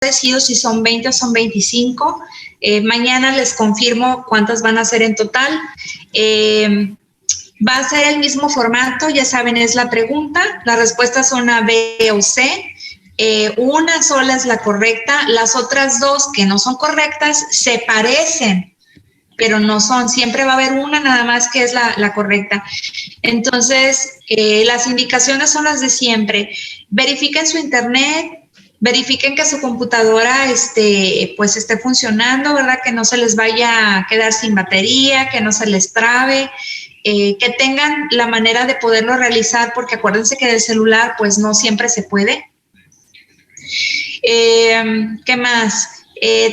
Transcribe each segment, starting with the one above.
decido si son 20 o son 25. Mañana les confirmo cuántas van a ser en total. Va a ser el mismo formato, ya saben, es la pregunta. Las respuestas son A, B o C. Una sola es la correcta. Las otras dos que no son correctas se parecen, pero no son. Siempre va a haber una nada más que es la correcta. Entonces, las indicaciones son las de siempre. Verifiquen su internet, verifiquen que su computadora pues esté funcionando, ¿verdad? Que no se les vaya a quedar sin batería, que no se les trabe, que tengan la manera de poderlo realizar, porque acuérdense que del celular pues no siempre se puede. ¿Qué más?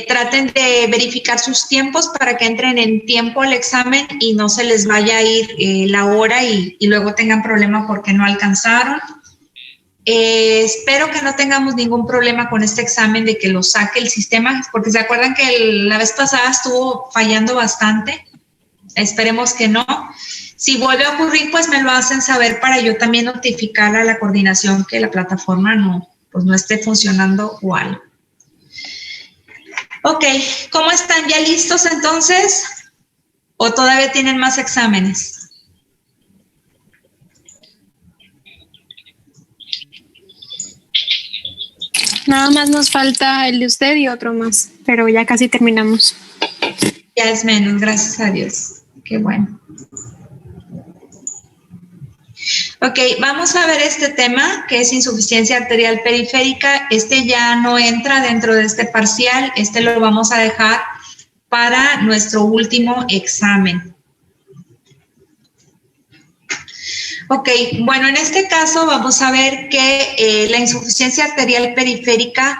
Traten de verificar sus tiempos para que entren en tiempo al examen y no se les vaya a ir la hora y luego tengan problema porque no alcanzaron. Espero que no tengamos ningún problema con este examen de que lo saque el sistema, porque se acuerdan que la vez pasada estuvo fallando bastante. Esperemos que no. Si vuelve a ocurrir, pues me lo hacen saber para yo también notificar a la coordinación que la plataforma no esté funcionando o algo. Ok, ¿cómo están? ¿Ya listos entonces? ¿O todavía tienen más exámenes? Nada más nos falta el de usted y otro más, pero ya casi terminamos. Ya es menos, gracias a Dios. Qué bueno. Ok, vamos a ver este tema que es insuficiencia arterial periférica. Este ya no entra dentro de este parcial, este lo vamos a dejar para nuestro último examen. Ok, bueno, en este caso vamos a ver que la insuficiencia arterial periférica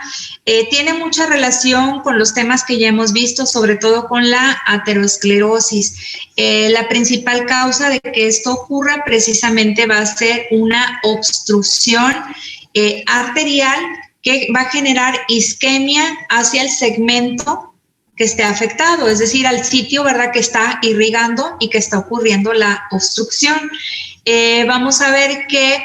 tiene mucha relación con los temas que ya hemos visto, sobre todo con la aterosclerosis. La principal causa de que esto ocurra precisamente va a ser una obstrucción arterial que va a generar isquemia hacia el segmento que esté afectado, es decir, al sitio, ¿verdad?, que está irrigando y que está ocurriendo la obstrucción. Vamos a ver que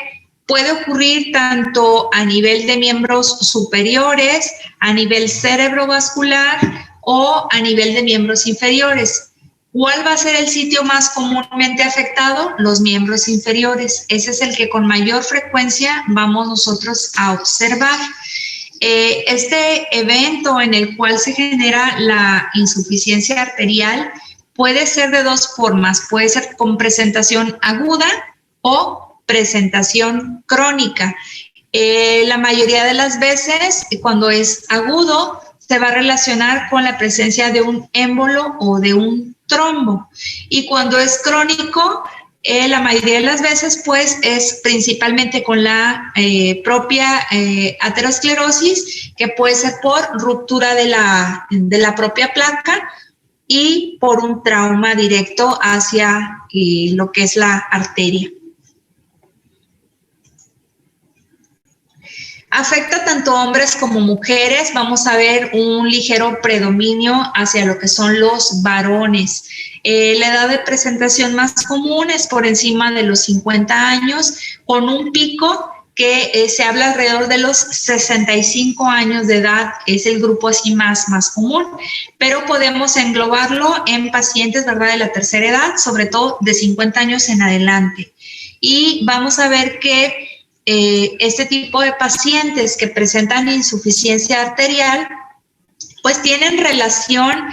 puede ocurrir tanto a nivel de miembros superiores, a nivel cerebrovascular o a nivel de miembros inferiores. ¿Cuál va a ser el sitio más comúnmente afectado? Los miembros inferiores. Ese es el que con mayor frecuencia vamos nosotros a observar. Este evento en el cual se genera la insuficiencia arterial puede ser de dos formas. Puede ser con presentación aguda o presentación crónica. La mayoría de las veces, cuando es agudo, se va a relacionar con la presencia de un émbolo o de un trombo. Y cuando es crónico, la mayoría de las veces, pues, es principalmente con la propia aterosclerosis, que puede ser por ruptura de la propia placa y por un trauma directo hacia lo que es la arteria. Afecta tanto hombres como mujeres. Vamos a ver un ligero predominio hacia lo que son los varones. La edad de presentación más común es por encima de los 50 años, con un pico que se habla alrededor de los 65 años de edad, es el grupo así más común, pero podemos englobarlo en pacientes, ¿verdad?, de la tercera edad, sobre todo de 50 años en adelante. Y vamos a ver que este tipo de pacientes que presentan insuficiencia arterial, pues tienen relación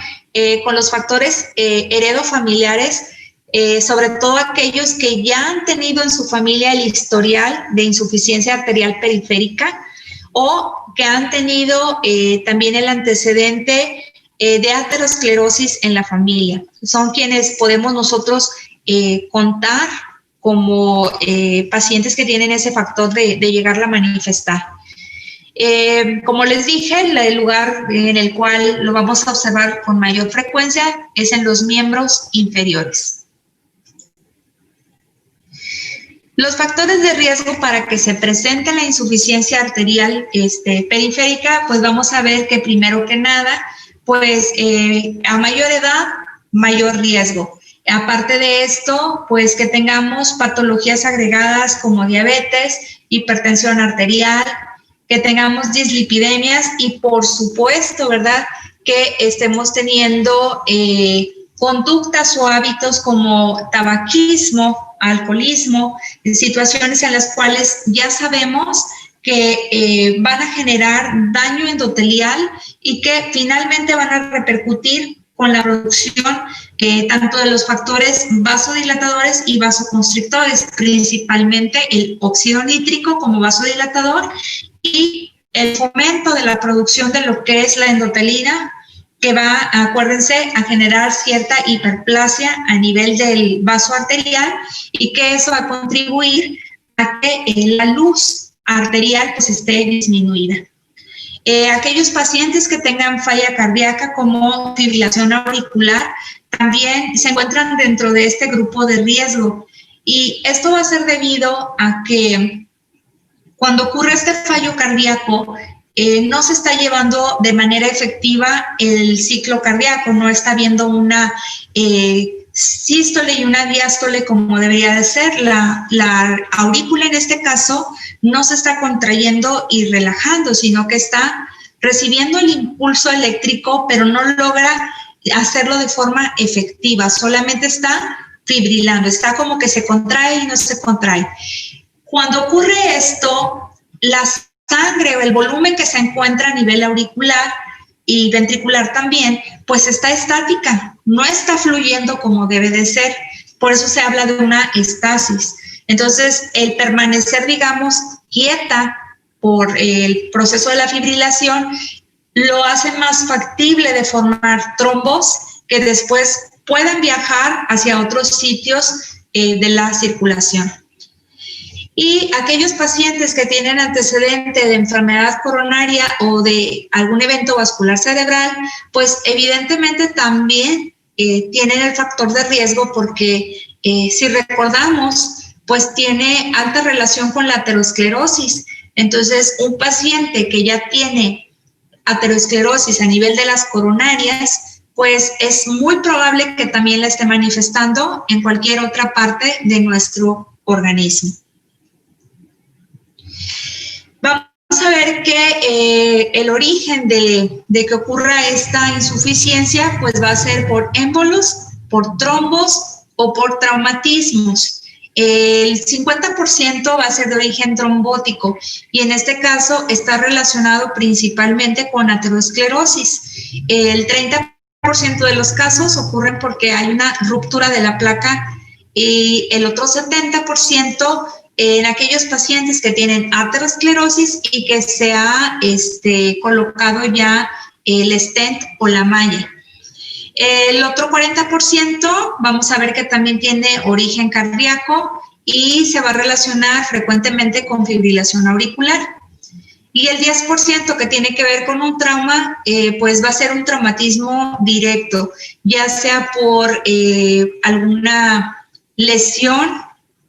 con los factores heredofamiliares, sobre todo aquellos que ya han tenido en su familia el historial de insuficiencia arterial periférica o que han tenido también el antecedente de aterosclerosis en la familia. Son quienes podemos nosotros contar como pacientes que tienen ese factor de llegarla a manifestar. Como les dije, el lugar en el cual lo vamos a observar con mayor frecuencia es en los miembros inferiores. Los factores de riesgo para que se presente la insuficiencia arterial periférica, pues vamos a ver que primero que nada, pues a mayor edad, mayor riesgo. Aparte de esto, pues que tengamos patologías agregadas como diabetes, hipertensión arterial, que tengamos dislipidemias y por supuesto, ¿verdad?, que estemos teniendo conductas o hábitos como tabaquismo, alcoholismo, situaciones en las cuales ya sabemos que van a generar daño endotelial y que finalmente van a repercutir con la producción tanto de los factores vasodilatadores y vasoconstrictores, principalmente el óxido nítrico como vasodilatador y el fomento de la producción de lo que es la endotelina, que va, acuérdense, a generar cierta hiperplasia a nivel del vaso arterial y que eso va a contribuir a que la luz arterial pues esté disminuida. Aquellos pacientes que tengan falla cardíaca como fibrilación auricular también se encuentran dentro de este grupo de riesgo y esto va a ser debido a que cuando ocurre este fallo cardíaco no se está llevando de manera efectiva el ciclo cardíaco, no está habiendo una sístole y una diástole como debería de ser. La aurícula en este caso no se está contrayendo y relajando, sino que está recibiendo el impulso eléctrico, pero no logra hacerlo de forma efectiva, solamente está fibrilando, está como que se contrae y no se contrae. Cuando ocurre esto, la sangre o el volumen que se encuentra a nivel auricular y ventricular también, pues está estática, no está fluyendo como debe de ser. Por eso se habla de una estasis. Entonces, el permanecer, digamos, quieta por el proceso de la fibrilación lo hace más factible de formar trombos que después puedan viajar hacia otros sitios de la circulación. Y aquellos pacientes que tienen antecedente de enfermedad coronaria o de algún evento vascular cerebral, pues evidentemente también tienen el factor de riesgo porque si recordamos, pues tiene alta relación con la aterosclerosis. Entonces, un paciente que ya tiene aterosclerosis a nivel de las coronarias, pues es muy probable que también la esté manifestando en cualquier otra parte de nuestro organismo. Vamos a ver que el origen de que ocurra esta insuficiencia pues va a ser por émbolos, por trombos o por traumatismos. El 50% va a ser de origen trombótico y en este caso está relacionado principalmente con aterosclerosis. El 30% de los casos ocurren porque hay una ruptura de la placa y el otro 70% en aquellos pacientes que tienen aterosclerosis y que se ha colocado ya el stent o la malla. El otro 40% vamos a ver que también tiene origen cardíaco y se va a relacionar frecuentemente con fibrilación auricular. Y el 10% que tiene que ver con un trauma, pues va a ser un traumatismo directo, ya sea por alguna lesión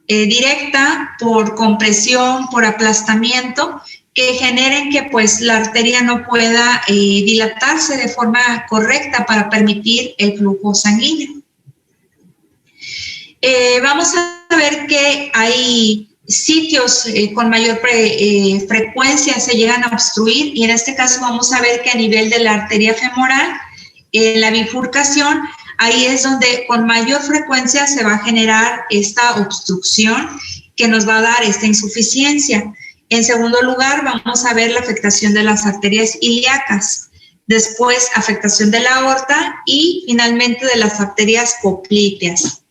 directa, por compresión, por aplastamiento, que generen que pues la arteria no pueda dilatarse de forma correcta para permitir el flujo sanguíneo. Vamos a ver que hay sitios con mayor frecuencia se llegan a obstruir y en este caso vamos a ver que a nivel de la arteria femoral, la bifurcación, ahí es donde con mayor frecuencia se va a generar esta obstrucción que nos va a dar esta insuficiencia. En segundo lugar, vamos a ver la afectación de las arterias ilíacas, después afectación de la aorta y finalmente de las arterias poplíteas.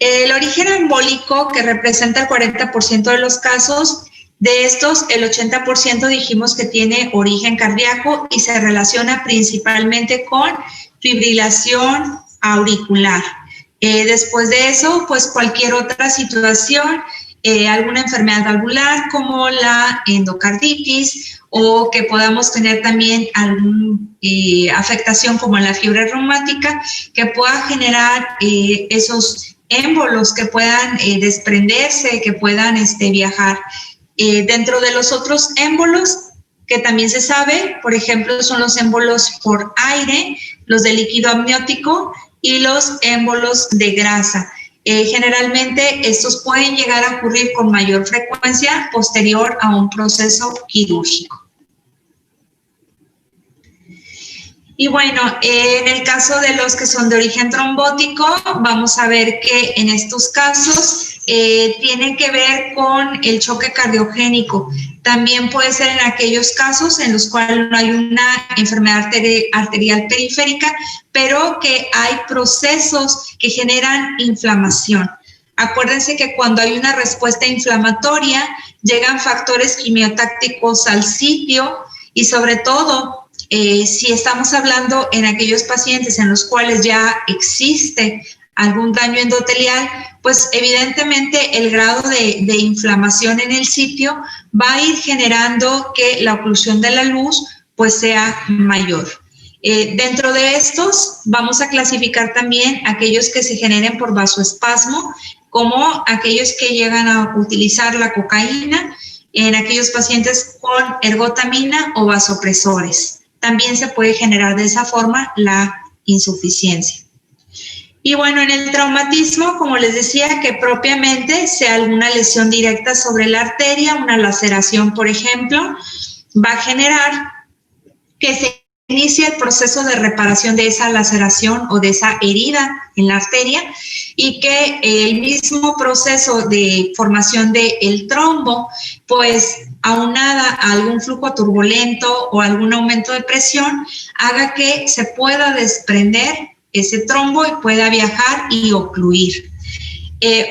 El origen embólico, que representa el 40% de los casos, de estos el 80% dijimos que tiene origen cardíaco y se relaciona principalmente con fibrilación auricular. Después de eso, pues cualquier otra situación, alguna enfermedad valvular como la endocarditis o que podamos tener también alguna afectación como la fiebre reumática que pueda generar esos émbolos que puedan desprenderse, que puedan viajar. Dentro de los otros émbolos que también se sabe, por ejemplo, son los émbolos por aire, los de líquido amniótico y los émbolos de grasa. Generalmente estos pueden llegar a ocurrir con mayor frecuencia posterior a un proceso quirúrgico. Y bueno, en el caso de los que son de origen trombótico, vamos a ver que en estos casos tienen que ver con el choque cardiogénico. También puede ser en aquellos casos en los cuales no hay una enfermedad arterial periférica, pero que hay procesos que generan inflamación. Acuérdense que cuando hay una respuesta inflamatoria, llegan factores quimiotácticos al sitio y sobre todo, si estamos hablando en aquellos pacientes en los cuales ya existe algún daño endotelial, pues evidentemente el grado de inflamación en el sitio va a ir generando que la oclusión de la luz pues sea mayor. Dentro de estos vamos a clasificar también aquellos que se generen por vasoespasmo, como aquellos que llegan a utilizar la cocaína en aquellos pacientes con ergotamina o vasopresores. También se puede generar de esa forma la insuficiencia. Y bueno, en el traumatismo, como les decía, que propiamente sea alguna lesión directa sobre la arteria, una laceración, por ejemplo, va a generar que se inicie el proceso de reparación de esa laceración o de esa herida en la arteria y que el mismo proceso de formación del trombo, pues aunada a algún flujo turbulento o algún aumento de presión, haga que se pueda desprender ese trombo y pueda viajar y ocluir.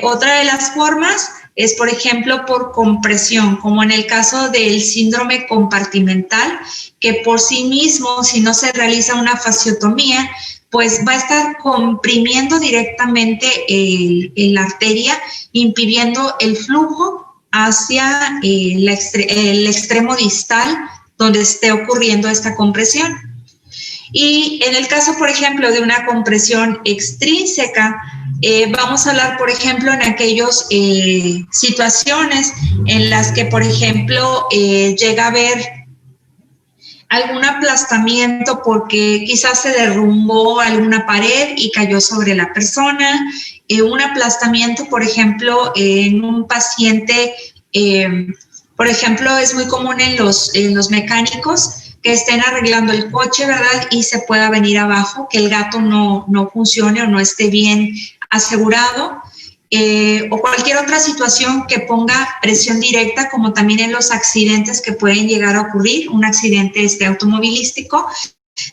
Otra de las formas es, por ejemplo, por compresión, como en el caso del síndrome compartimental, que por sí mismo, si no se realiza una fasciotomía, pues va a estar comprimiendo directamente la arteria, impidiendo el flujo hacia el extremo distal donde esté ocurriendo esta compresión. Y en el caso, por ejemplo, de una compresión extrínseca, vamos a hablar, por ejemplo, en aquellas situaciones en las que, por ejemplo, llega a haber algún aplastamiento porque quizás se derrumbó alguna pared y cayó sobre la persona, un aplastamiento, por ejemplo, en un paciente, por ejemplo, es muy común en los mecánicos que estén arreglando el coche, ¿verdad? Y se pueda venir abajo, que el gato no funcione o no esté bien asegurado, o cualquier otra situación que ponga presión directa, como también en los accidentes que pueden llegar a ocurrir, un accidente automovilístico,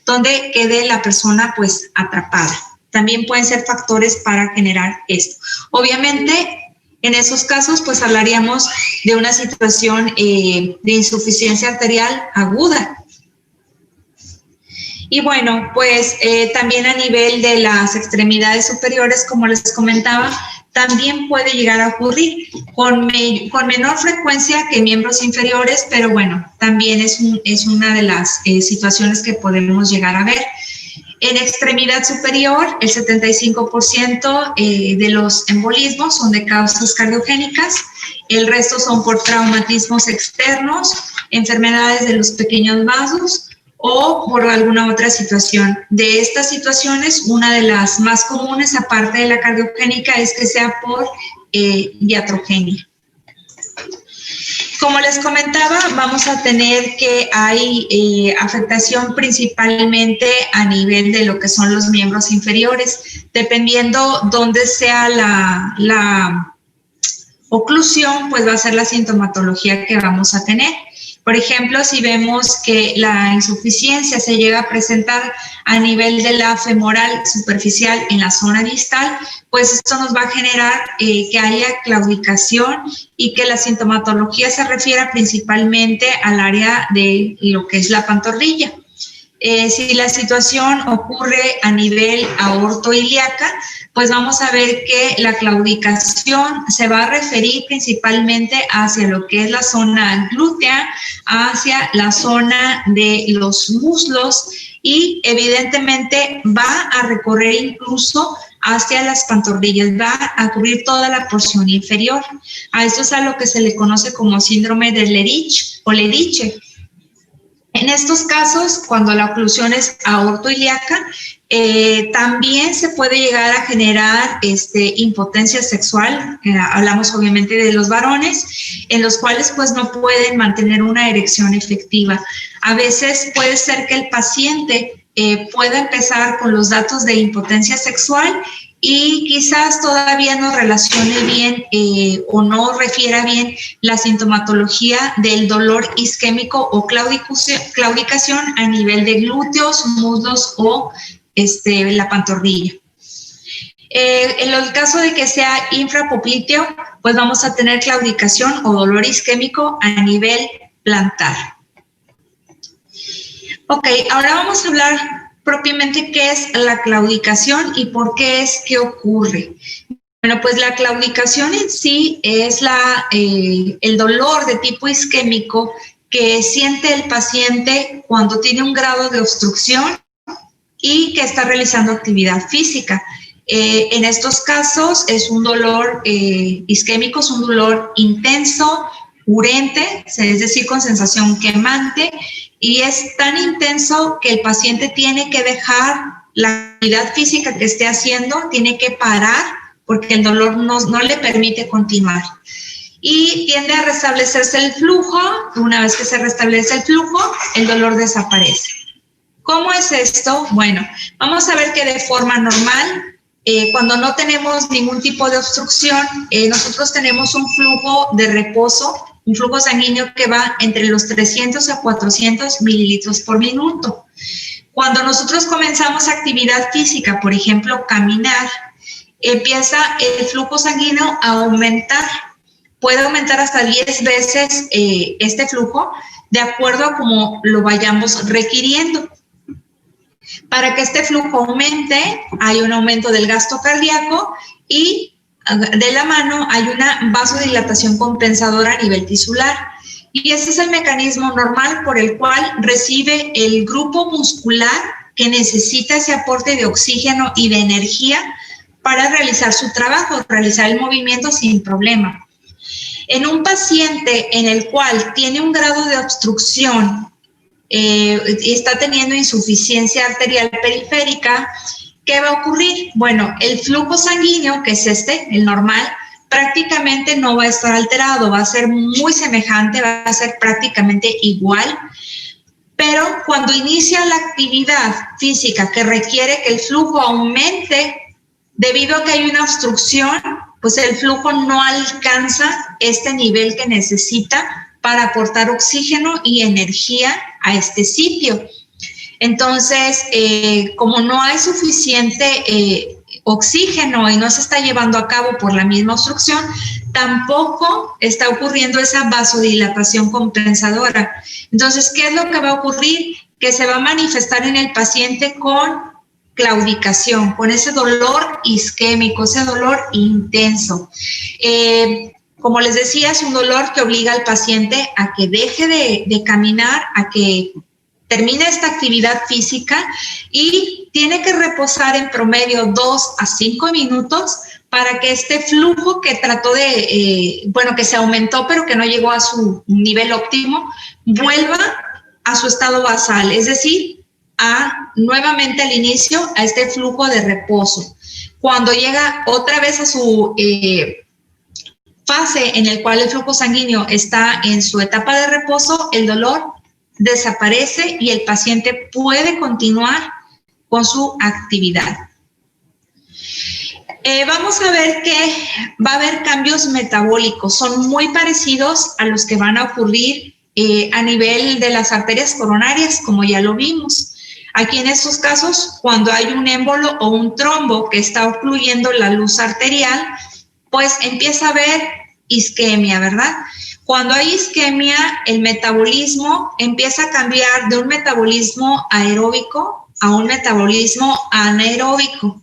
donde quede la persona pues atrapada. También pueden ser factores para generar esto. Obviamente, en esos casos, pues hablaríamos de una situación de insuficiencia arterial aguda. Y bueno, pues también a nivel de las extremidades superiores, como les comentaba, también puede llegar a ocurrir con menor frecuencia que miembros inferiores, pero bueno, también es una de las situaciones que podemos llegar a ver. En extremidad superior, el 75% de los embolismos son de causas cardiogénicas, el resto son por traumatismos externos, enfermedades de los pequeños vasos o por alguna otra situación. De estas situaciones, una de las más comunes, aparte de la cardiogénica, es que sea por iatrogenia. Como les comentaba, vamos a tener que hay afectación principalmente a nivel de lo que son los miembros inferiores, dependiendo dónde sea la oclusión, pues va a ser la sintomatología que vamos a tener. Por ejemplo, si vemos que la insuficiencia se llega a presentar a nivel de la femoral superficial en la zona distal, pues esto nos va a generar que haya claudicación y que la sintomatología se refiera principalmente al área de lo que es la pantorrilla. Si la situación ocurre a nivel aortoilíaca, pues vamos a ver que la claudicación se va a referir principalmente hacia lo que es la zona glútea, hacia la zona de los muslos y evidentemente va a recorrer incluso hacia las pantorrillas, va a cubrir toda la porción inferior. A esto es a lo que se le conoce como síndrome de Lerich o Leriche. En estos casos, cuando la oclusión es aortoilíaca, También se puede llegar a generar impotencia sexual, hablamos obviamente de los varones, en los cuales pues no pueden mantener una erección efectiva. A veces puede ser que el paciente pueda empezar con los datos de impotencia sexual y quizás todavía no relacione bien o no refiera bien la sintomatología del dolor isquémico o claudicación a nivel de glúteos, muslos o la pantorrilla. En el caso de que sea infrapopliteo, pues vamos a tener claudicación o dolor isquémico a nivel plantar. Ok, ahora vamos a hablar propiamente qué es la claudicación y por qué es que ocurre. Bueno, pues la claudicación en sí es el dolor de tipo isquémico que siente el paciente cuando tiene un grado de obstrucción y que está realizando actividad física. En estos casos es un dolor isquémico, es un dolor intenso, urente, es decir, con sensación quemante, y es tan intenso que el paciente tiene que dejar la actividad física que esté haciendo, tiene que parar porque el dolor no le permite continuar. Y tiende a restablecerse el flujo. Una vez que se restablece el flujo, el dolor desaparece. ¿Cómo es esto? Bueno, vamos a ver que de forma normal, cuando no tenemos ningún tipo de obstrucción, nosotros tenemos un flujo de reposo, un flujo sanguíneo que va entre los 300 a 400 mililitros por minuto. Cuando nosotros comenzamos actividad física, por ejemplo, caminar, empieza el flujo sanguíneo a aumentar. Puede aumentar hasta 10 veces este flujo, de acuerdo a cómo lo vayamos requiriendo. Para que este flujo aumente, hay un aumento del gasto cardíaco y de la mano hay una vasodilatación compensadora a nivel tisular. Y ese es el mecanismo normal por el cual recibe el grupo muscular que necesita ese aporte de oxígeno y de energía para realizar su trabajo, realizar el movimiento sin problema. En un paciente en el cual tiene un grado de obstrucción y está teniendo insuficiencia arterial periférica, ¿qué va a ocurrir? Bueno, el flujo sanguíneo, que es el normal, prácticamente no va a estar alterado, va a ser muy semejante, va a ser prácticamente igual, pero cuando inicia la actividad física que requiere que el flujo aumente, debido a que hay una obstrucción, pues el flujo no alcanza este nivel que necesita para aportar oxígeno y energía a este sitio. Entonces, como no hay suficiente oxígeno y no se está llevando a cabo por la misma obstrucción, tampoco está ocurriendo esa vasodilatación compensadora. Entonces, ¿qué es lo que va a ocurrir? Que se va a manifestar en el paciente con claudicación, con ese dolor isquémico, ese dolor intenso. Como les decía, es un dolor que obliga al paciente a que deje de caminar, a que termine esta actividad física y tiene que reposar en promedio 2 a 5 minutos para que este flujo que trató que se aumentó pero que no llegó a su nivel óptimo, vuelva a su estado basal, es decir, nuevamente al inicio a este flujo de reposo. Cuando llega otra vez a su fase en el cual el flujo sanguíneo está en su etapa de reposo, el dolor desaparece y el paciente puede continuar con su actividad. Vamos a ver que va a haber cambios metabólicos, son muy parecidos a los que van a ocurrir a nivel de las arterias coronarias, como ya lo vimos. Aquí en estos casos, cuando hay un émbolo o un trombo que está ocluyendo la luz arterial, pues empieza a haber isquemia, ¿verdad? Cuando hay isquemia, el metabolismo empieza a cambiar de un metabolismo aeróbico a un metabolismo anaeróbico.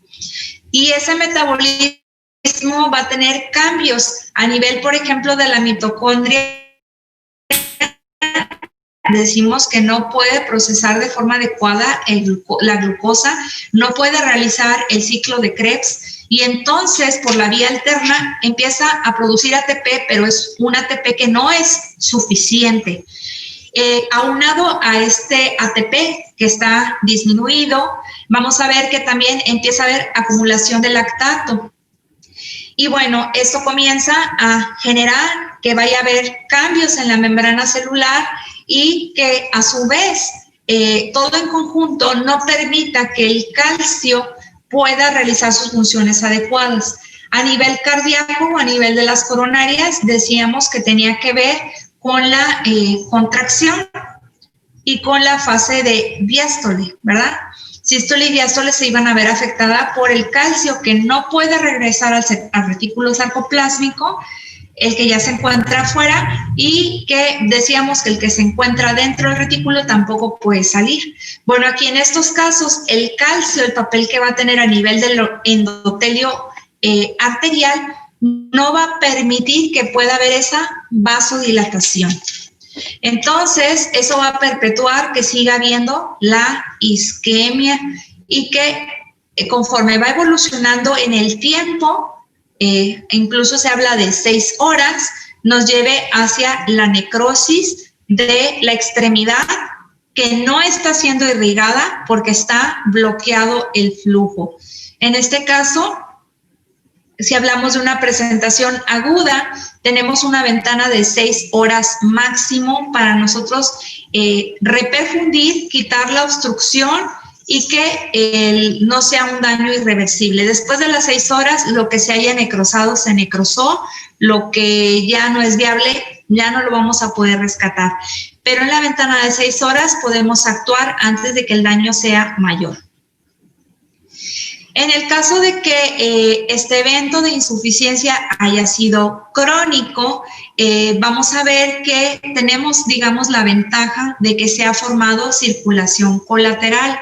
Y ese metabolismo va a tener cambios a nivel, por ejemplo, de la mitocondria. Decimos que no puede procesar de forma adecuada la glucosa, no puede realizar el ciclo de Krebs y entonces por la vía alterna empieza a producir ATP, pero es un ATP que no es suficiente. Aunado a este ATP que está disminuido, Vamos a ver que también empieza a haber acumulación de lactato. Y bueno, esto comienza a generar que vaya a haber cambios en la membrana celular y que a su vez todo en conjunto no permita que el calcio pueda realizar sus funciones adecuadas. A nivel cardíaco o a nivel de las coronarias, decíamos que tenía que ver con la contracción y con la fase de diástole, ¿verdad? Sístole y diástole se iban a ver afectadas por el calcio que no puede regresar al retículo sarcoplásmico, el que ya se encuentra afuera, y que decíamos que el que se encuentra dentro del retículo tampoco puede salir. Bueno, aquí en estos casos, el calcio, el papel que va a tener a nivel del endotelio arterial, no va a permitir que pueda haber esa vasodilatación. Entonces, eso va a perpetuar que siga habiendo la isquemia y que conforme va evolucionando en el tiempo, incluso se habla de 6 horas, nos lleve hacia la necrosis de la extremidad que no está siendo irrigada porque está bloqueado el flujo. En este caso, si hablamos de una presentación aguda, tenemos una ventana de 6 horas máximo para nosotros reperfundir, quitar la obstrucción y que no sea un daño irreversible. Después de las 6 horas, lo que se haya necrosado se necrosó, lo que ya no es viable ya no lo vamos a poder rescatar. Pero en la ventana de 6 horas podemos actuar antes de que el daño sea mayor. En el caso de que este evento de insuficiencia haya sido crónico, vamos a ver que tenemos, digamos, la ventaja de que se ha formado circulación colateral.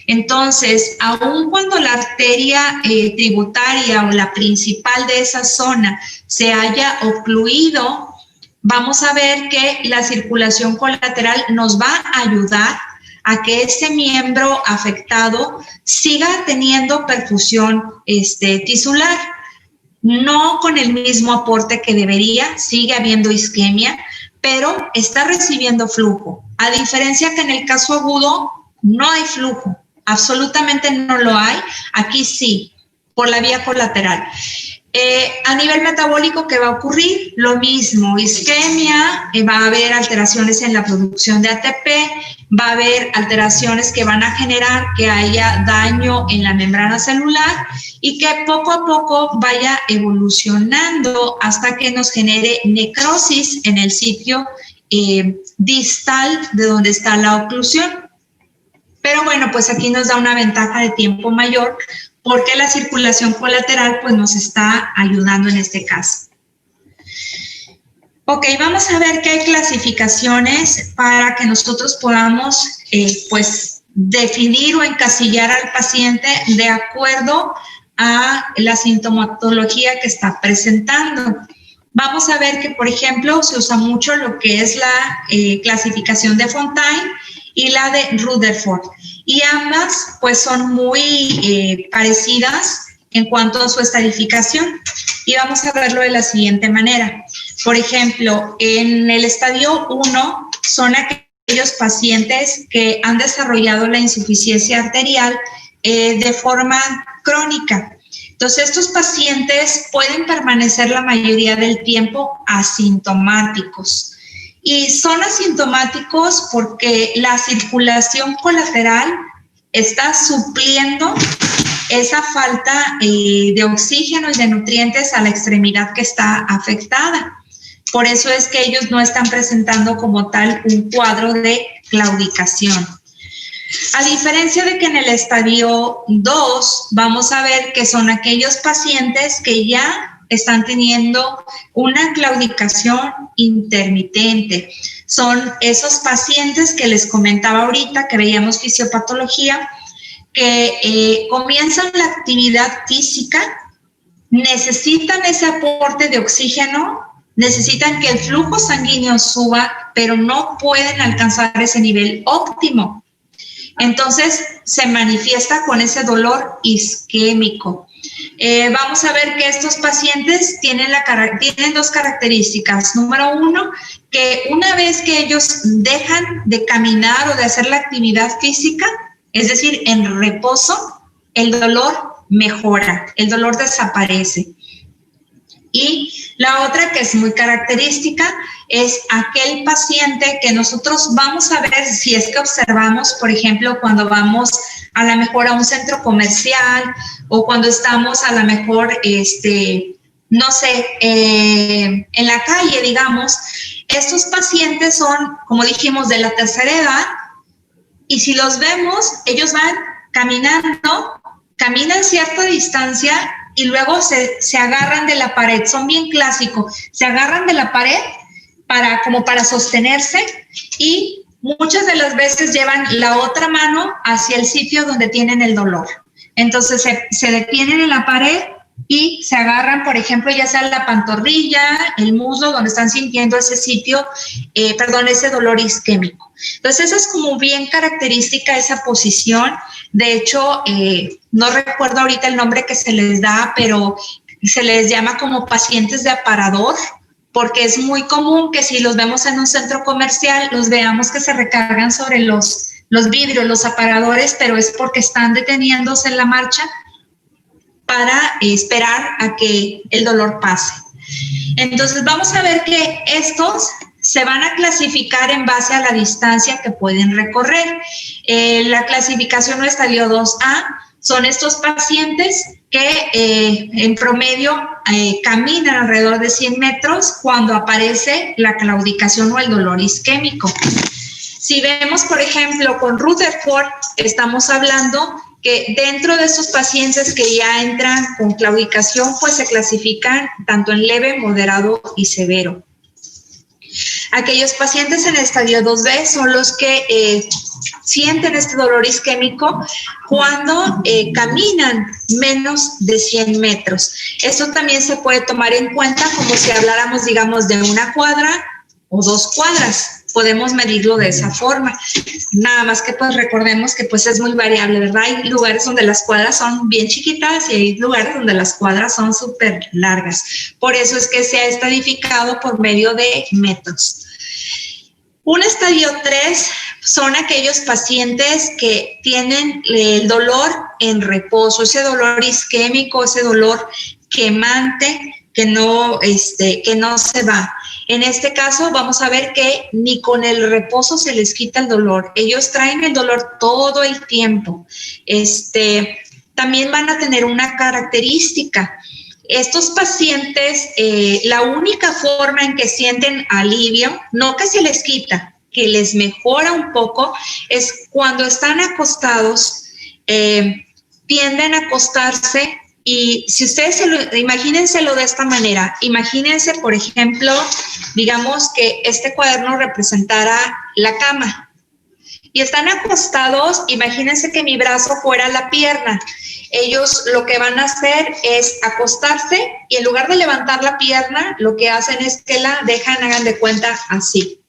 Entonces, aun cuando la arteria tributaria o la principal de esa zona se haya ocluido, vamos a ver que la circulación colateral nos va a ayudar a que ese miembro afectado siga teniendo perfusión tisular, no con el mismo aporte que debería, sigue habiendo isquemia, pero está recibiendo flujo. A diferencia que en el caso agudo no hay flujo, absolutamente no lo hay, aquí sí, por la vía colateral. A nivel metabólico, ¿qué va a ocurrir? Lo mismo, isquemia, va a haber alteraciones en la producción de ATP, va a haber alteraciones que van a generar que haya daño en la membrana celular y que poco a poco vaya evolucionando hasta que nos genere necrosis en el sitio distal de donde está la oclusión. Pero bueno, pues aquí nos da una ventaja de tiempo mayor porque la circulación colateral pues nos está ayudando en este caso. Ok, vamos a ver que hay clasificaciones para que nosotros podamos pues definir o encasillar al paciente de acuerdo a la sintomatología que está presentando. Vamos a ver que, por ejemplo, se usa mucho lo que es la clasificación de Fontaine y la de Rutherford. Y ambas pues son muy parecidas en cuanto a su estadificación. Y vamos a verlo de la siguiente manera. Por ejemplo, en el estadio 1 son aquellos pacientes que han desarrollado la insuficiencia arterial de forma crónica. Entonces, estos pacientes pueden permanecer la mayoría del tiempo asintomáticos. Y son asintomáticos porque la circulación colateral está supliendo esa falta de oxígeno y de nutrientes a la extremidad que está afectada. Por eso es que ellos no están presentando como tal un cuadro de claudicación. A diferencia de que en el estadio 2 vamos a ver que son aquellos pacientes que ya están teniendo una claudicación intermitente. Son esos pacientes que les comentaba ahorita, que veíamos fisiopatología, que comienzan la actividad física, necesitan ese aporte de oxígeno, necesitan que el flujo sanguíneo suba, pero no pueden alcanzar ese nivel óptimo. Entonces, se manifiesta con ese dolor isquémico. Vamos a ver que estos pacientes tienen dos características. Número 1, que una vez que ellos dejan de caminar o de hacer la actividad física, es decir, en reposo, el dolor mejora, el dolor desaparece. Y la otra que es muy característica es aquel paciente que nosotros vamos a ver si es que observamos, por ejemplo, cuando vamos a lo mejor a un centro comercial o cuando estamos a lo mejor, no sé, en la calle, digamos. Estos pacientes son, como dijimos, de la tercera edad y si los vemos, ellos van caminando, caminan cierta distancia y luego se agarran de la pared, son bien clásicos, se agarran de la pared como para sostenerse y muchas de las veces llevan la otra mano hacia el sitio donde tienen el dolor. Entonces se detienen en la pared y se agarran, por ejemplo, ya sea la pantorrilla, el muslo, donde están sintiendo ese sitio, ese dolor isquémico. Entonces, esa es como bien característica esa posición. De hecho, no recuerdo ahorita el nombre que se les da, pero se les llama como pacientes de aparador, porque es muy común que si los vemos en un centro comercial, los veamos que se recargan sobre los vidrios, los aparadores, pero es porque están deteniéndose en la marcha para esperar a que el dolor pase. Entonces vamos a ver que estos se van a clasificar en base a la distancia que pueden recorrer. La clasificación o estadio 2A son estos pacientes que en promedio caminan alrededor de 100 metros cuando aparece la claudicación o el dolor isquémico. Si vemos, por ejemplo, con Rutherford, estamos hablando que dentro de estos pacientes que ya entran con claudicación, pues se clasifican tanto en leve, moderado y severo. Aquellos pacientes en estadio 2B son los que sienten este dolor isquémico cuando caminan menos de 100 metros. Esto también se puede tomar en cuenta como si habláramos, digamos, de una cuadra o 2 cuadras. Podemos medirlo de esa forma. Nada más que pues recordemos que pues es muy variable, ¿verdad? Hay lugares donde las cuadras son bien chiquitas y hay lugares donde las cuadras son súper largas. Por eso es que se ha estadificado por medio de metros. Un estadio 3 son aquellos pacientes que tienen el dolor en reposo, ese dolor isquémico, ese dolor quemante que no se va. En este caso vamos a ver que ni con el reposo se les quita el dolor. Ellos traen el dolor todo el tiempo. También van a tener una característica. Estos pacientes, la única forma en que sienten alivio, no que se les quita, que les mejora un poco, es cuando están acostados, tienden a acostarse. Y si ustedes imagínenselo de esta manera, imagínense, por ejemplo, digamos que este cuaderno representara la cama y están acostados, imagínense que mi brazo fuera la pierna. Ellos lo que van a hacer es acostarse y en lugar de levantar la pierna, lo que hacen es que la dejan, hagan de cuenta, así,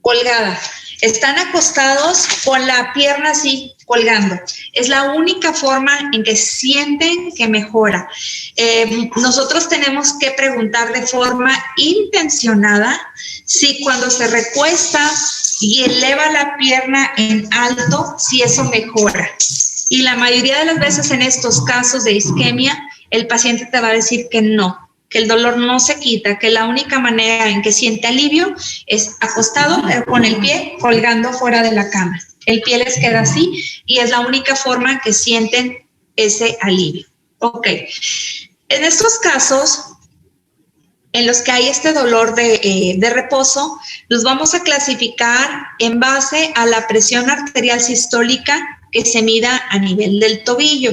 colgada. Están acostados con la pierna así, colgando. Es la única forma en que sienten que mejora. Nosotros tenemos que preguntar de forma intencionada si cuando se recuesta y eleva la pierna en alto, si eso mejora. Y la mayoría de las veces en estos casos de isquemia, el paciente te va a decir que no, que el dolor no se quita, que la única manera en que siente alivio es acostado, pero con el pie colgando fuera de la cama. El pie les queda así y es la única forma que sienten ese alivio. Ok. En estos casos, en los que hay este dolor de reposo, los vamos a clasificar en base a la presión arterial sistólica que se mida a nivel del tobillo.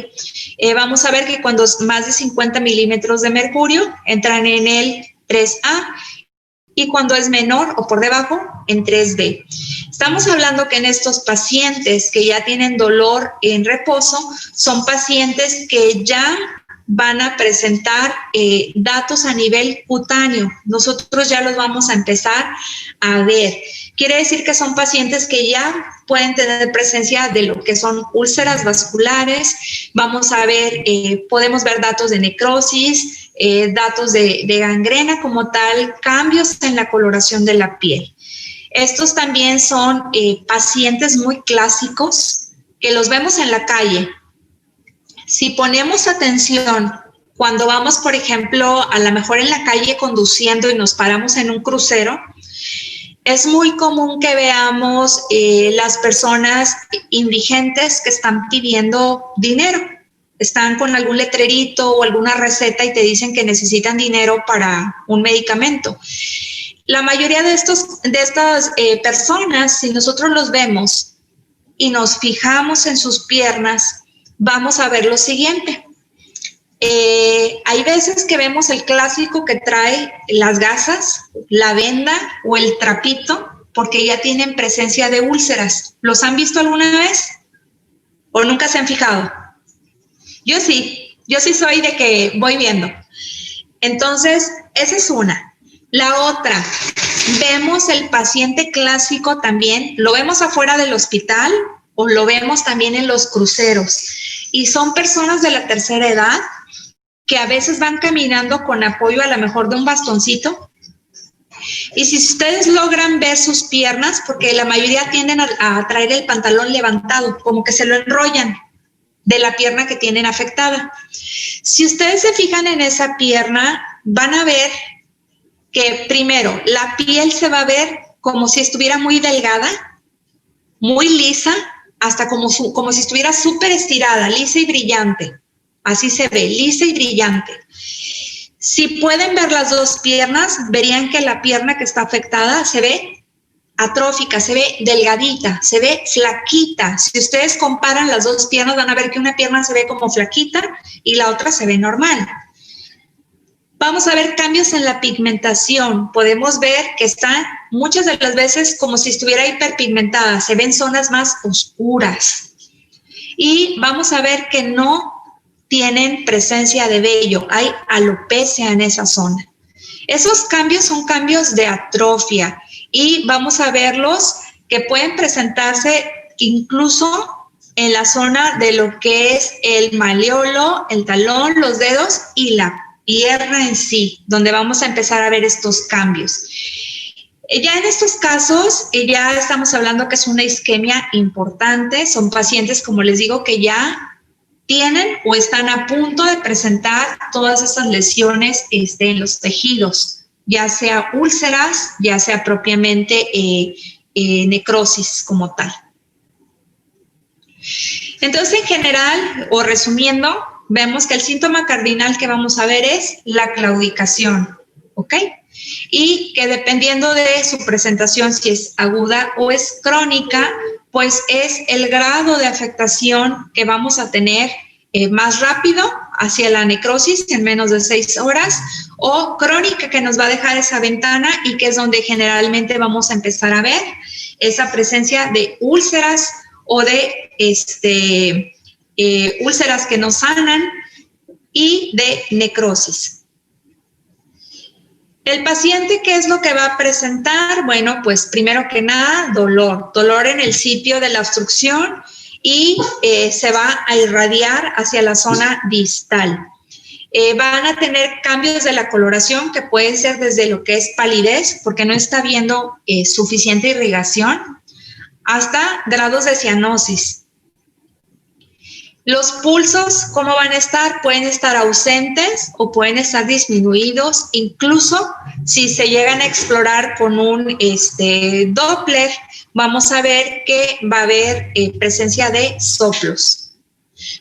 Vamos a ver que cuando es más de 50 milímetros de mercurio, entran en el 3A, y cuando es menor o por debajo, en 3B. Estamos hablando que en estos pacientes que ya tienen dolor en reposo, son pacientes que ya van a presentar datos a nivel cutáneo. Nosotros ya los vamos a empezar a ver. Quiere decir que son pacientes que ya pueden tener presencia de lo que son úlceras vasculares. Vamos a ver, podemos ver datos de necrosis, datos de gangrena como tal, cambios en la coloración de la piel. Estos también son pacientes muy clásicos que los vemos en la calle, si ponemos atención cuando vamos, por ejemplo, a lo mejor en la calle conduciendo y nos paramos en un crucero, es muy común que veamos las personas indigentes que están pidiendo dinero. Están con algún letrerito o alguna receta y te dicen que necesitan dinero para un medicamento. La mayoría de estas personas, si nosotros los vemos y nos fijamos en sus piernas, vamos a ver lo siguiente. Hay veces que vemos el clásico que trae las gasas, la venda o el trapito, porque ya tienen presencia de úlceras. ¿Los han visto alguna vez? ¿O nunca se han fijado? Yo sí soy de que voy viendo. Entonces, esa es una. La otra, vemos el paciente clásico también, lo vemos afuera del hospital o lo vemos también en los cruceros. Y son personas de la tercera edad que a veces van caminando con apoyo a lo mejor de un bastoncito. Y si ustedes logran ver sus piernas, porque la mayoría tienden a traer el pantalón levantado, como que se lo enrollan de la pierna que tienen afectada. Si ustedes se fijan en esa pierna, van a ver que primero la piel se va a ver como si estuviera muy delgada, muy lisa, hasta como si estuviera súper estirada, lisa y brillante. Así se ve, lisa y brillante. Si pueden ver las dos piernas, verían que la pierna que está afectada se ve atrófica, se ve delgadita, se ve flaquita. Si ustedes comparan las dos piernas, van a ver que una pierna se ve como flaquita y la otra se ve normal. Vamos a ver cambios en la pigmentación. Podemos ver que está muchas de las veces como si estuviera hiperpigmentada. Se ven zonas más oscuras. Y vamos a ver que no tienen presencia de vello. Hay alopecia en esa zona. Esos cambios son cambios de atrofia. Y vamos a verlos que pueden presentarse incluso en la zona de lo que es el malleolo, el talón, los dedos y la pierna en sí, donde vamos a empezar a ver estos cambios. Ya en estos casos, ya estamos hablando que es una isquemia importante. Son pacientes, como les digo, que ya tienen o están a punto de presentar todas estas lesiones en los tejidos, ya sea úlceras, ya sea propiamente necrosis como tal. Entonces, en general, o resumiendo, vemos que el síntoma cardinal que vamos a ver es la claudicación, ¿ok? Y que dependiendo de su presentación, si es aguda o es crónica, pues es el grado de afectación que vamos a tener más rápido hacia la necrosis en menos de 6 horas, o crónica, que nos va a dejar esa ventana y que es donde generalmente vamos a empezar a ver esa presencia de úlceras o de úlceras que no sanan y de necrosis. El paciente, ¿qué es lo que va a presentar? Bueno, pues primero que nada, dolor en el sitio de la obstrucción y se va a irradiar hacia la zona distal. Van a tener cambios de la coloración que pueden ser desde lo que es palidez, porque no está habiendo suficiente irrigación, hasta grados de cianosis. Los pulsos, ¿cómo van a estar? Pueden estar ausentes o pueden estar disminuidos, incluso si se llegan a explorar con un Doppler, vamos a ver que va a haber presencia de soplos.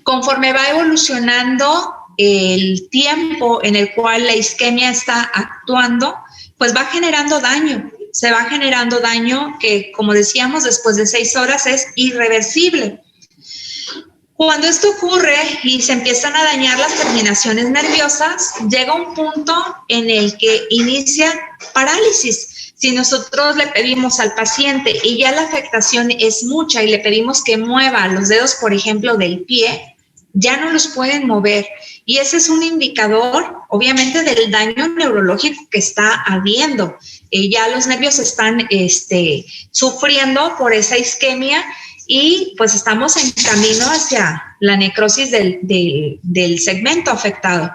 Conforme va evolucionando el tiempo en el cual la isquemia está actuando, pues va generando daño. Se va generando daño que, como decíamos, después de 6 horas es irreversible. Cuando esto ocurre y se empiezan a dañar las terminaciones nerviosas, llega un punto en el que inicia parálisis. Si nosotros le pedimos al paciente y ya la afectación es mucha y le pedimos que mueva los dedos, por ejemplo, del pie, ya no los pueden mover. Y ese es un indicador, obviamente, del daño neurológico que está habiendo. Ya los nervios están sufriendo por esa isquemia y pues estamos en camino hacia la necrosis del segmento afectado.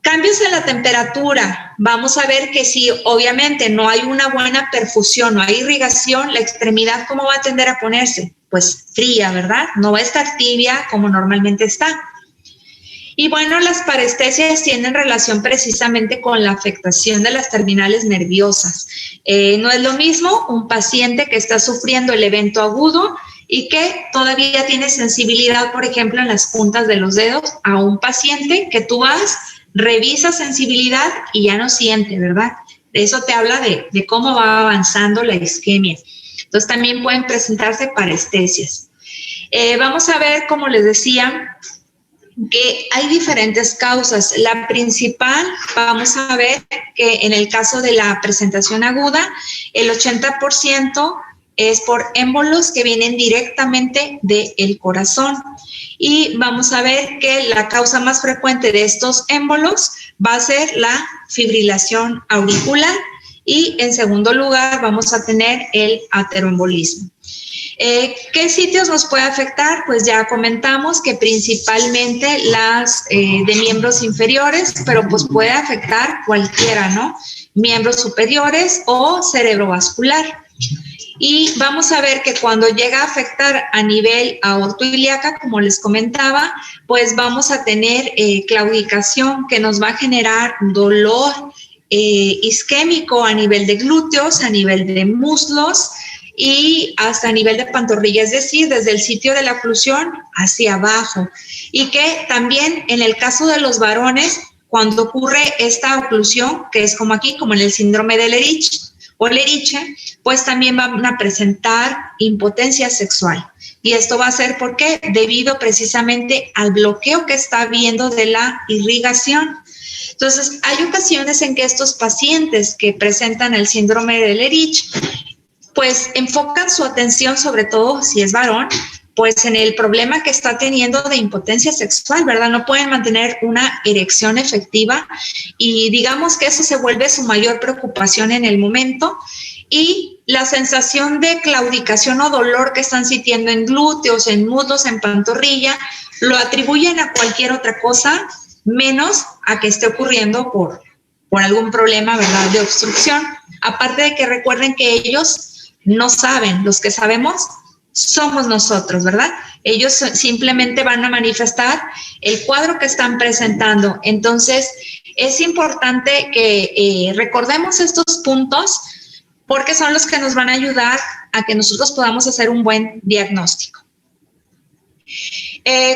Cambios en la temperatura. Vamos a ver que si obviamente no hay una buena perfusión, no hay irrigación, la extremidad, ¿cómo va a tender a ponerse? pues fría, ¿verdad? No va a estar tibia como normalmente está. Y bueno, las parestesias tienen relación precisamente con la afectación de las terminales nerviosas. No es lo mismo un paciente que está sufriendo el evento agudo y que todavía tiene sensibilidad, por ejemplo, en las puntas de los dedos, a un paciente que tú vas, revisas sensibilidad y ya no siente, ¿verdad? Eso te habla de cómo va avanzando la isquemia. Entonces también pueden presentarse parestesias. Vamos a ver, como les decía, que hay diferentes causas. La principal, vamos a ver que en el caso de la presentación aguda, el 80% es por émbolos que vienen directamente del corazón. Y vamos a ver que la causa más frecuente de estos émbolos va a ser la fibrilación auricular y en segundo lugar vamos a tener el ateroembolismo. ¿Qué sitios nos puede afectar? Pues ya comentamos que principalmente las de miembros inferiores, pero pues puede afectar cualquiera, ¿no? Miembros superiores o cerebrovascular. Y vamos a ver que cuando llega a afectar a nivel aortoilíaca, como les comentaba, pues vamos a tener claudicación que nos va a generar dolor isquémico a nivel de glúteos, a nivel de muslos, y hasta a nivel de pantorrilla, es decir, desde el sitio de la oclusión hacia abajo. Y que también en el caso de los varones, cuando ocurre esta oclusión, que es como aquí, como en el síndrome de Lerich o Leriche, pues también van a presentar impotencia sexual. Y esto va a ser porque debido precisamente al bloqueo que está habiendo de la irrigación. Entonces, hay ocasiones en que estos pacientes que presentan el síndrome de Lerich pues enfocan su atención, sobre todo si es varón, pues en el problema que está teniendo de impotencia sexual, ¿verdad? No pueden mantener una erección efectiva y digamos que eso se vuelve su mayor preocupación en el momento y la sensación de claudicación o dolor que están sintiendo en glúteos, en muslos, en pantorrilla, lo atribuyen a cualquier otra cosa menos a que esté ocurriendo por algún problema, ¿verdad?, de obstrucción. Aparte de que recuerden que ellos no saben, los que sabemos somos nosotros, ¿verdad? Ellos simplemente van a manifestar el cuadro que están presentando. Entonces, es importante que recordemos estos puntos porque son los que nos van a ayudar a que nosotros podamos hacer un buen diagnóstico.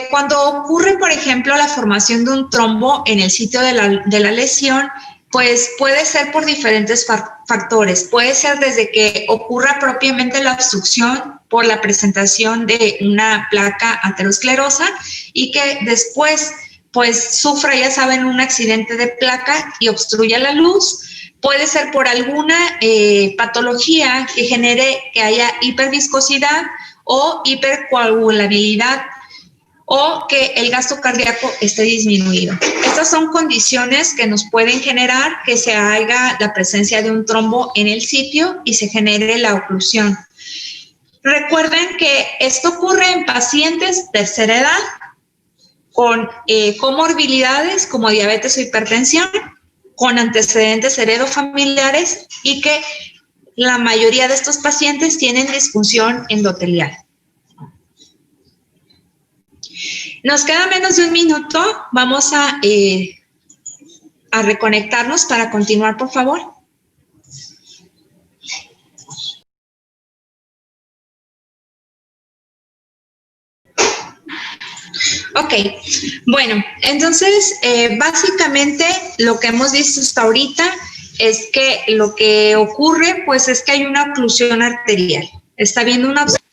Cuando ocurre, por ejemplo, la formación de un trombo en el sitio de la lesión, pues puede ser por diferentes factores. Puede ser desde que ocurra propiamente la obstrucción por la presentación de una placa aterosclerosa y que después pues sufra, ya saben, un accidente de placa y obstruya la luz. Puede ser por alguna patología que genere que haya hiperviscosidad o hipercoagulabilidad o que el gasto cardíaco esté disminuido. Estas son condiciones que nos pueden generar que se haga la presencia de un trombo en el sitio y se genere la oclusión. Recuerden que esto ocurre en pacientes de tercera edad con comorbilidades como diabetes o hipertensión, con antecedentes heredofamiliares y que la mayoría de estos pacientes tienen disfunción endotelial. Nos queda menos de un minuto. Vamos a reconectarnos para continuar, por favor. Ok, bueno, entonces básicamente lo que hemos visto hasta ahorita es que lo que ocurre pues es que hay una oclusión arterial. Está habiendo una obstrucción.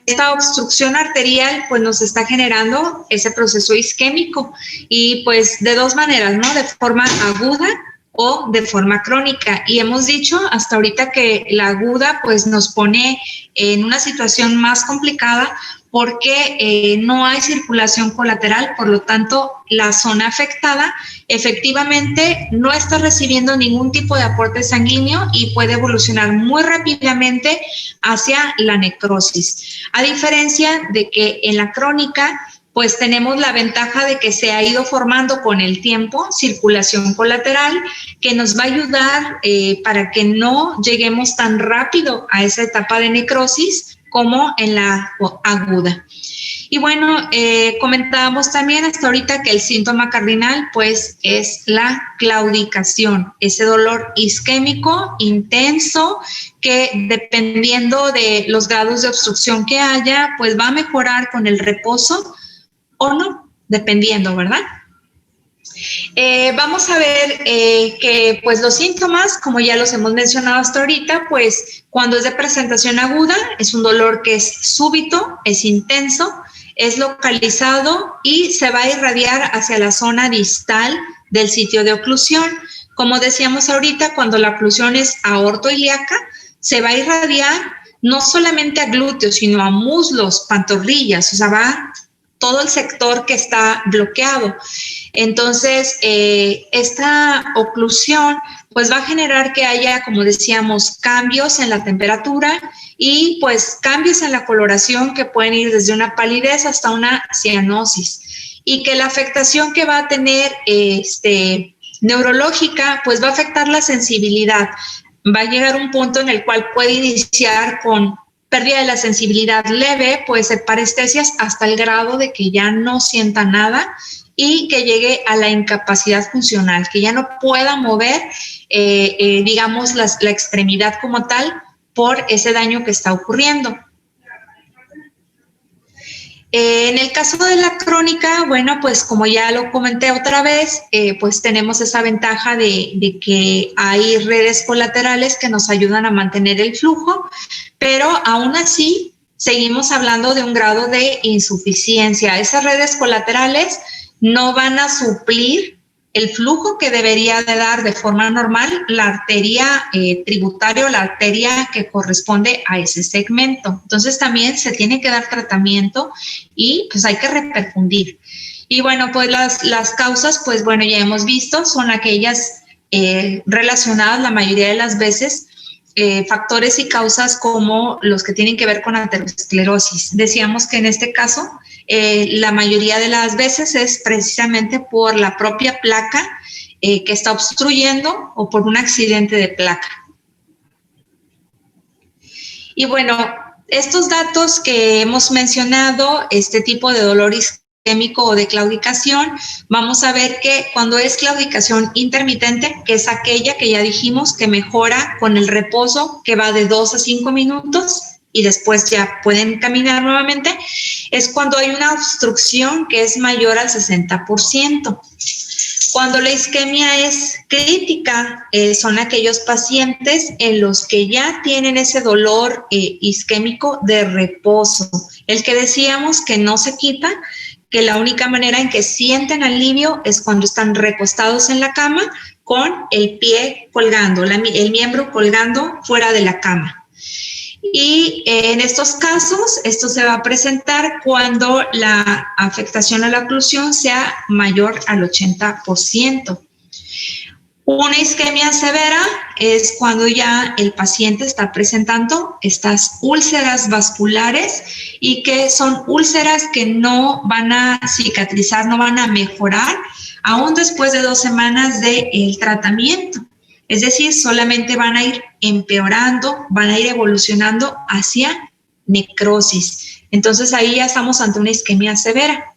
Esta obstrucción arterial pues nos está generando ese proceso isquémico y pues de dos maneras, ¿no? De forma aguda o de forma crónica. Y hemos dicho hasta ahorita que la aguda pues nos pone en una situación más complicada porque no hay circulación colateral, por lo tanto la zona afectada efectivamente no está recibiendo ningún tipo de aporte sanguíneo y puede evolucionar muy rápidamente hacia la necrosis. A diferencia de que en la crónica pues tenemos la ventaja de que se ha ido formando con el tiempo circulación colateral que nos va a ayudar para que no lleguemos tan rápido a esa etapa de necrosis, como en la aguda. Y bueno, comentábamos también hasta ahorita que el síntoma cardinal pues es la claudicación, ese dolor isquémico intenso que dependiendo de los grados de obstrucción que haya, pues va a mejorar con el reposo o no, dependiendo, ¿verdad? Vamos a ver que pues los síntomas, como ya los hemos mencionado hasta ahorita, pues cuando es de presentación aguda, es un dolor que es súbito, es intenso, es localizado y se va a irradiar hacia la zona distal del sitio de oclusión. Como decíamos ahorita, cuando la oclusión es aortoilíaca, se va a irradiar no solamente a glúteos, sino a muslos, pantorrillas, o sea, va todo el sector que está bloqueado. Entonces, esta oclusión pues va a generar que haya, como decíamos, cambios en la temperatura y pues cambios en la coloración que pueden ir desde una palidez hasta una cianosis. Y que la afectación que va a tener neurológica pues va a afectar la sensibilidad. Va a llegar un punto en el cual puede iniciar con pérdida de la sensibilidad leve, puede ser parestesias hasta el grado de que ya no sienta nada y que llegue a la incapacidad funcional, que ya no pueda mover, digamos, la extremidad como tal por ese daño que está ocurriendo. En el caso de la crónica, bueno, pues como ya lo comenté otra vez, pues tenemos esa ventaja de que hay redes colaterales que nos ayudan a mantener el flujo, pero aún así seguimos hablando de un grado de insuficiencia. Esas redes colaterales no van a suplir el flujo que debería de dar de forma normal la arteria tributaria o la arteria que corresponde a ese segmento. Entonces también se tiene que dar tratamiento y pues hay que reperfundir. Y bueno, pues las causas, pues bueno, ya hemos visto, son aquellas relacionadas la mayoría de las veces, factores y causas como los que tienen que ver con aterosclerosis. Decíamos que en este caso, la mayoría de las veces es precisamente por la propia placa que está obstruyendo o por un accidente de placa. Y bueno, estos datos que hemos mencionado, este tipo de dolor isquémico o de claudicación, vamos a ver que cuando es claudicación intermitente, que es aquella que ya dijimos que mejora con el reposo, que va de 2 a 5 minutos, y después ya pueden caminar nuevamente, es cuando hay una obstrucción que es mayor al 60%. Cuando la isquemia es crítica, son aquellos pacientes en los que ya tienen ese dolor isquémico de reposo, el que decíamos que no se quita, que la única manera en que sienten alivio es cuando están recostados en la cama con el pie colgando, el miembro colgando fuera de la cama. Y en estos casos, esto se va a presentar cuando la afectación a la oclusión sea mayor al 80%. Una isquemia severa es cuando ya el paciente está presentando estas úlceras vasculares y que son úlceras que no van a cicatrizar, no van a mejorar, aún después de 2 semanas del tratamiento. Es decir, solamente van a ir empeorando, van a ir evolucionando hacia necrosis. Entonces ahí ya estamos ante una isquemia severa.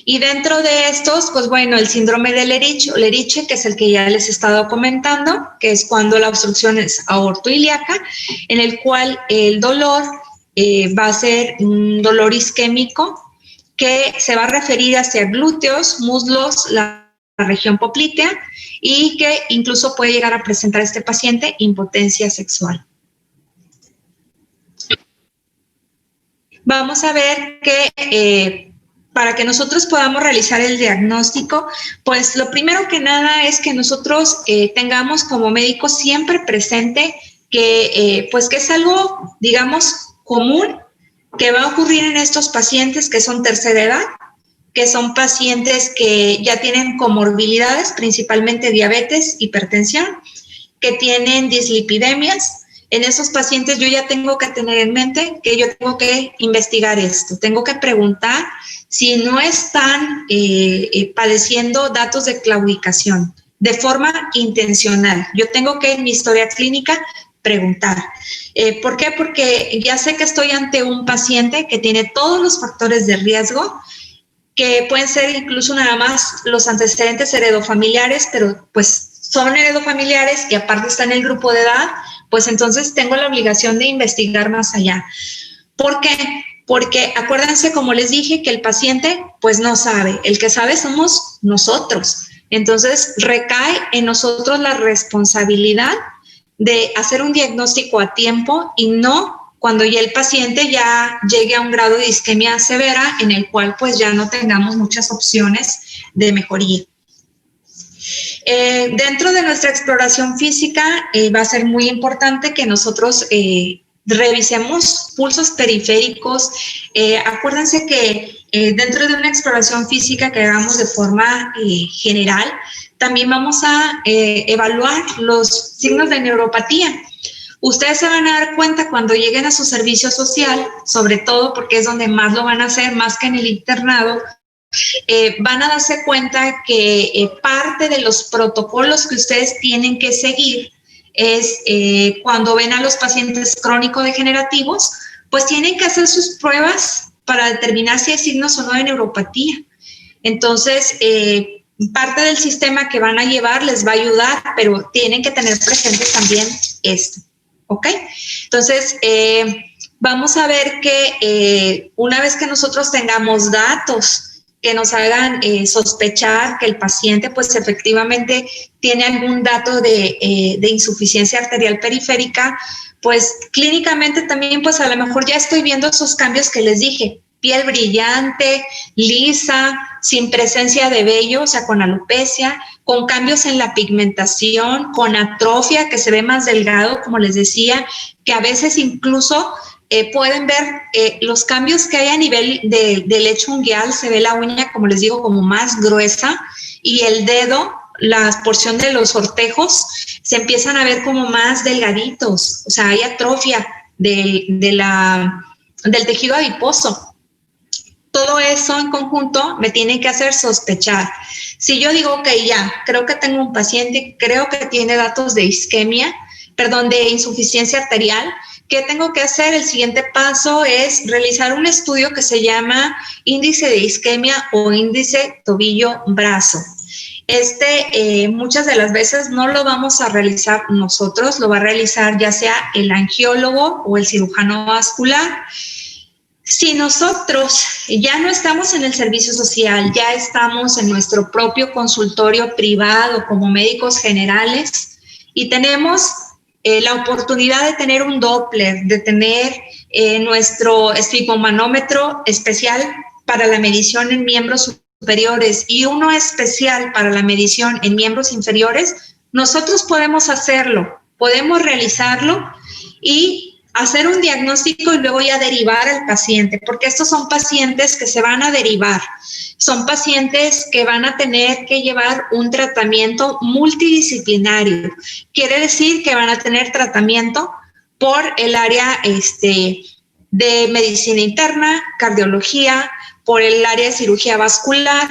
Y dentro de estos, pues bueno, el síndrome de Leriche, que es el que ya les he estado comentando, que es cuando la obstrucción es aortoilíaca, en el cual el dolor va a ser un dolor isquémico que se va a referir hacia glúteos, muslos, la región poplitea, y que incluso puede llegar a presentar este paciente impotencia sexual. Vamos a ver que para que nosotros podamos realizar el diagnóstico, pues lo primero que nada es que nosotros tengamos como médicos siempre presente que, pues que es algo, digamos, común que va a ocurrir en estos pacientes que son tercera edad, que son pacientes que ya tienen comorbilidades, principalmente diabetes, hipertensión, que tienen dislipidemias. En esos pacientes yo ya tengo que tener en mente que yo tengo que investigar esto, tengo que preguntar si no están padeciendo datos de claudicación de forma intencional. Yo tengo que en mi historia clínica preguntar. ¿Por qué? Porque ya sé que estoy ante un paciente que tiene todos los factores de riesgo, que pueden ser incluso nada más los antecedentes heredofamiliares, pero pues son heredofamiliares y aparte está en el grupo de edad, pues entonces tengo la obligación de investigar más allá. ¿Por qué? Porque acuérdense, como les dije, que el paciente pues no sabe, el que sabe somos nosotros. Entonces recae en nosotros la responsabilidad de hacer un diagnóstico a tiempo y no cuando ya el paciente ya llegue a un grado de isquemia severa en el cual pues ya no tengamos muchas opciones de mejoría. Dentro de nuestra exploración física va a ser muy importante que nosotros revisemos pulsos periféricos. Acuérdense que dentro de una exploración física que hagamos de forma general, también vamos a evaluar los signos de neuropatía. Ustedes se van a dar cuenta cuando lleguen a su servicio social, sobre todo porque es donde más lo van a hacer, más que en el internado, van a darse cuenta que parte de los protocolos que ustedes tienen que seguir es cuando ven a los pacientes crónico-degenerativos, pues tienen que hacer sus pruebas para determinar si hay signos o no de neuropatía. Entonces, parte del sistema que van a llevar les va a ayudar, pero tienen que tener presente también esto. ¿Ok? Entonces, vamos a ver que una vez que nosotros tengamos datos que nos hagan sospechar que el paciente pues efectivamente tiene algún dato de insuficiencia arterial periférica, pues clínicamente también pues a lo mejor ya estoy viendo esos cambios que les dije, piel brillante, lisa, sin presencia de vello, o sea, con alopecia, con cambios en la pigmentación, con atrofia, que se ve más delgado, como les decía, que a veces incluso pueden ver los cambios que hay a nivel del lecho ungueal, se ve la uña, como les digo, como más gruesa, y el dedo, la porción de los ortejos, se empiezan a ver como más delgaditos, o sea, hay atrofia del tejido adiposo. Todo eso en conjunto me tiene que hacer sospechar. Si yo digo, ok, ya, creo que tengo un paciente, creo que tiene datos de isquemia, de insuficiencia arterial, ¿qué tengo que hacer? El siguiente paso es realizar un estudio que se llama índice de isquemia o índice tobillo-brazo. Muchas de las veces no lo vamos a realizar nosotros, lo va a realizar ya sea el angiólogo o el cirujano vascular. Si nosotros ya no estamos en el servicio social, ya estamos en nuestro propio consultorio privado como médicos generales y tenemos la oportunidad de tener un Doppler, de tener nuestro esfigmomanómetro especial para la medición en miembros superiores y uno especial para la medición en miembros inferiores, nosotros podemos hacerlo, podemos realizarlo y hacer un diagnóstico y luego ya derivar al paciente, porque estos son pacientes que se van a derivar, son pacientes que van a tener que llevar un tratamiento multidisciplinario. Quiere decir que van a tener tratamiento por el área de medicina interna, cardiología, por el área de cirugía vascular,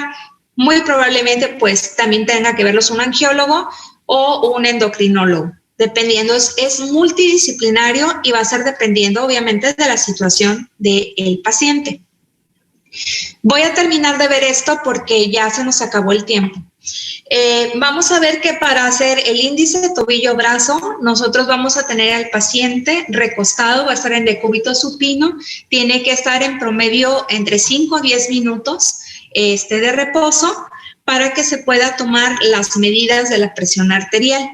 muy probablemente pues también tenga que verlos un angiólogo o un endocrinólogo. Dependiendo, es multidisciplinario y va a ser dependiendo obviamente de la situación del paciente. Voy a terminar de ver esto porque ya se nos acabó el tiempo. Vamos a ver que para hacer el índice de tobillo-brazo, nosotros vamos a tener al paciente recostado, va a estar en decúbito supino, tiene que estar en promedio entre 5 a 10 minutos de reposo para que se pueda tomar las medidas de la presión arterial.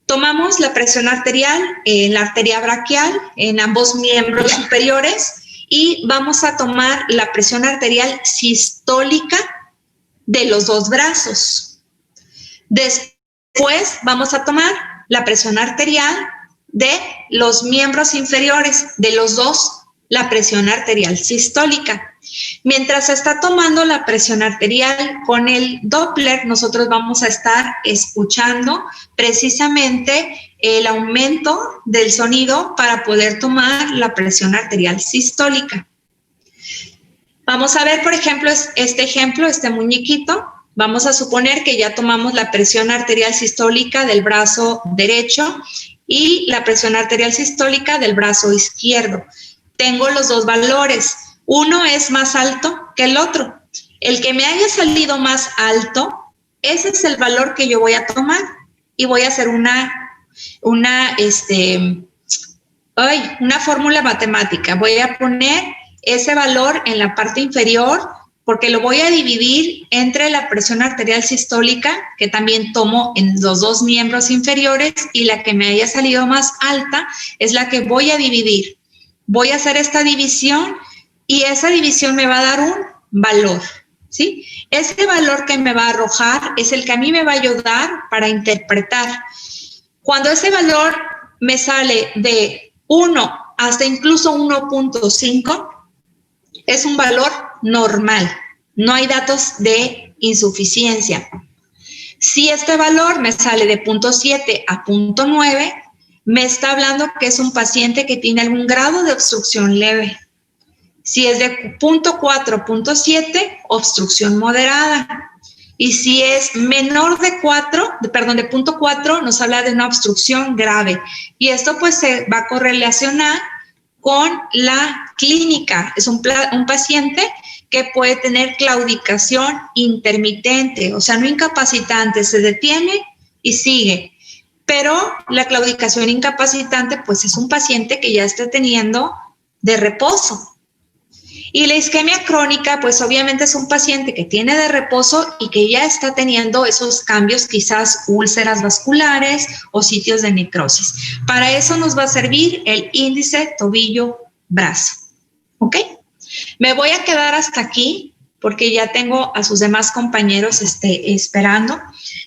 Tomamos la presión arterial en la arteria braquial, en ambos miembros superiores, y vamos a tomar la presión arterial sistólica de los dos brazos. Después vamos a tomar la presión arterial de los miembros inferiores, de los dos, la presión arterial sistólica. Mientras se está tomando la presión arterial con el Doppler, nosotros vamos a estar escuchando precisamente el aumento del sonido para poder tomar la presión arterial sistólica. Vamos a ver, por ejemplo, este muñequito. Vamos a suponer que ya tomamos la presión arterial sistólica del brazo derecho y la presión arterial sistólica del brazo izquierdo. Tengo los dos valores. Uno es más alto que el otro. El que me haya salido más alto, ese es el valor que yo voy a tomar y voy a hacer una fórmula matemática. Voy a poner ese valor en la parte inferior porque lo voy a dividir entre la presión arterial sistólica, que también tomo en los dos miembros inferiores, y la que me haya salido más alta es la que voy a dividir. Voy a hacer esta división y esa división me va a dar un valor, ¿sí? Ese valor que me va a arrojar es el que a mí me va a ayudar para interpretar. Cuando ese valor me sale de 1 hasta incluso 1.5, es un valor normal. No hay datos de insuficiencia. Si este valor me sale de 0.7 a 0.9, me está hablando que es un paciente que tiene algún grado de obstrucción leve. Si es de 0.4 a 0.7, obstrucción moderada. Y si es menor de 0.4, nos habla de una obstrucción grave. Y esto pues se va a correlacionar con la clínica. Es un paciente que puede tener claudicación intermitente, o sea, no incapacitante, se detiene y sigue. Pero la claudicación incapacitante pues es un paciente que ya está teniendo de reposo. Y la isquemia crónica, pues obviamente es un paciente que tiene de reposo y que ya está teniendo esos cambios, quizás úlceras vasculares o sitios de necrosis. Para eso nos va a servir el índice tobillo-brazo. ¿Ok? Me voy a quedar hasta aquí porque ya tengo a sus demás compañeros esperando.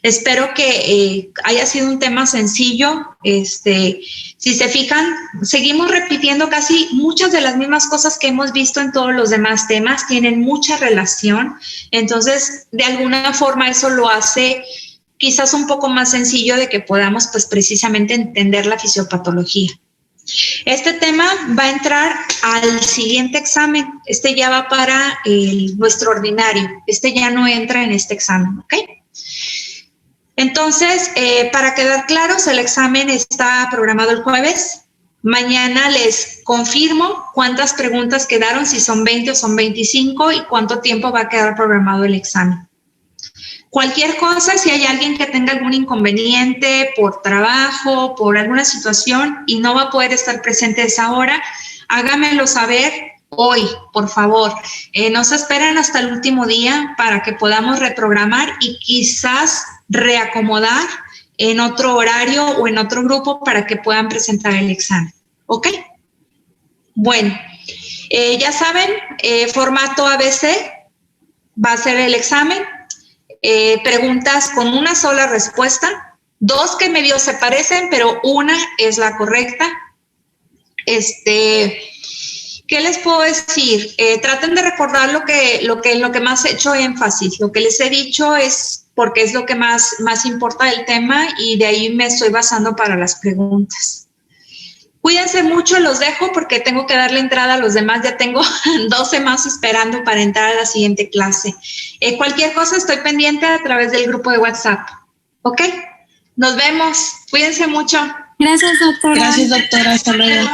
Espero que haya sido un tema sencillo. Si se fijan, seguimos repitiendo casi muchas de las mismas cosas que hemos visto en todos los demás temas, tienen mucha relación. Entonces, de alguna forma eso lo hace quizás un poco más sencillo de que podamos pues precisamente entender la fisiopatología. Este tema va a entrar al siguiente examen. Este ya va para nuestro ordinario. Este ya no entra en este examen, ¿ok? Entonces, para quedar claros, el examen está programado el jueves. Mañana les confirmo cuántas preguntas quedaron, si son 20 o son 25 y cuánto tiempo va a quedar programado el examen. Cualquier cosa, si hay alguien que tenga algún inconveniente por trabajo, por alguna situación y no va a poder estar presente a esa hora, háganmelo saber hoy, por favor. No se esperen hasta el último día para que podamos reprogramar y quizás reacomodar en otro horario o en otro grupo para que puedan presentar el examen. ¿Ok? Bueno, ya saben, formato ABC va a ser el examen. Preguntas con una sola respuesta, 2 que medio se parecen, pero una es la correcta. ¿Qué les puedo decir? Traten de recordar lo que más he hecho énfasis. Lo que les he dicho es porque es lo que más importa del tema y de ahí me estoy basando para las preguntas. Cuídense mucho, los dejo porque tengo que darle entrada a los demás. Ya tengo 12 más esperando para entrar a la siguiente clase. Cualquier cosa estoy pendiente a través del grupo de WhatsApp. ¿Ok? Nos vemos. Cuídense mucho. Gracias, doctora. Gracias, doctora. Hasta luego.